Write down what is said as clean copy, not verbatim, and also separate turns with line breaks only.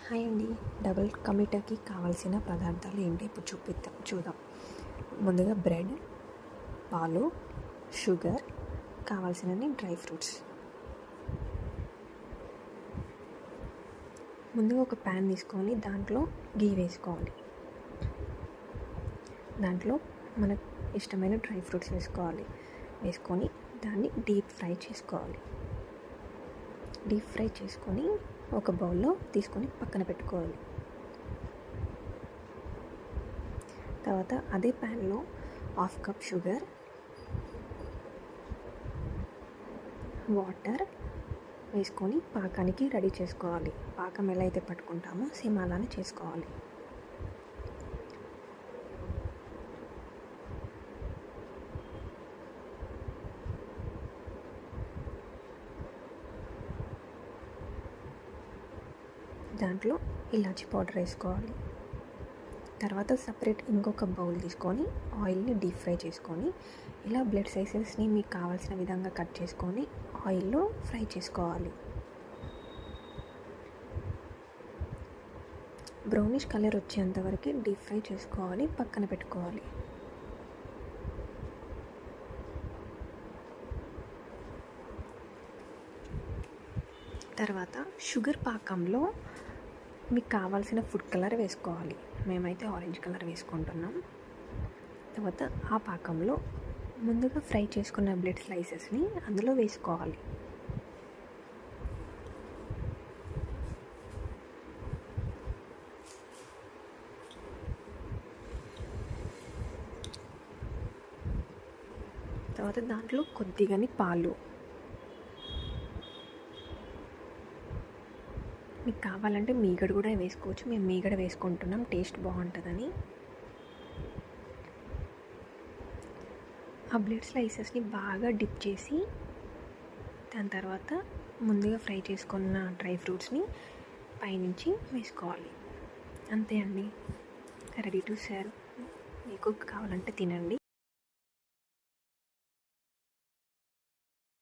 Hi అండి. Double కమీటాకి కావాల్సిన పదార్థాలు ఏంటి ఇప్పుడు చూద్దాం. ముందుగా బ్రెడ్, పాలు, షుగర్, కావాల్సినన్ని డ్రై ఫ్రూట్స్. ముందుగా ఒక ప్యాన్ తీసుకొని దాంట్లో గీ వేసుకోవాలి. దాంట్లో మనకు ఇష్టమైన డ్రై ఫ్రూట్స్ వేసుకొని దాన్ని డీప్ ఫ్రై చేసుకొని ఒక బౌల్లో తీసుకొని పక్కన పెట్టుకోవాలి. తర్వాత అదే ప్యాన్లో 1/2 కప్ షుగర్, వాటర్ వేసుకొని పాకానికి రెడీ చేసుకోవాలి. పాకం ఎలా అయితే పట్టుకుంటామో సేమ్ అలానే చేసుకోవాలి. దాంట్లో ఇలాచి పౌడర్ వేసుకోవాలి. తర్వాత సపరేట్ ఇంకొక బౌల్ తీసుకొని ఆయిల్ని డీప్ ఫ్రై చేసుకొని ఇలా బ్రెడ్ సైజెస్ని మీకు కావాల్సిన విధంగా కట్ చేసుకొని ఆయిల్లో ఫ్రై చేసుకోవాలి. బ్రౌనిష్ కలర్ వచ్చేంత వరకు డీప్ ఫ్రై చేసుకోవాలి, పక్కన పెట్టుకోవాలి. తర్వాత షుగర్ పాకంలో మీకు కావాల్సిన ఫుడ్ కలర్ వేసుకోవాలి. మేమైతే ఆరెంజ్ కలర్ వేసుకుంటున్నాం. తర్వాత ఆ పాకంలో ముందుగా ఫ్రై చేసుకున్న బ్రెడ్ స్లైసెస్ని అందులో వేసుకోవాలి. తర్వాత దాంట్లో కొద్దిగాని పాలు, మీకు కావాలంటే మీగడ కూడా వేసుకోవచ్చు. మేము మీగడ వేసుకుంటున్నాం, టేస్ట్ బాగుంటుందని. ఆ బ్రెడ్ స్లైసెస్ని బాగా డిప్ చేసి దాని తర్వాత ముందుగా ఫ్రై చేసుకున్న డ్రై ఫ్రూట్స్ని పైనుంచి వేసుకోవాలి. అంతే అండి, రెడీ టు సర్వ్. మీకు కావాలంటే తినండి.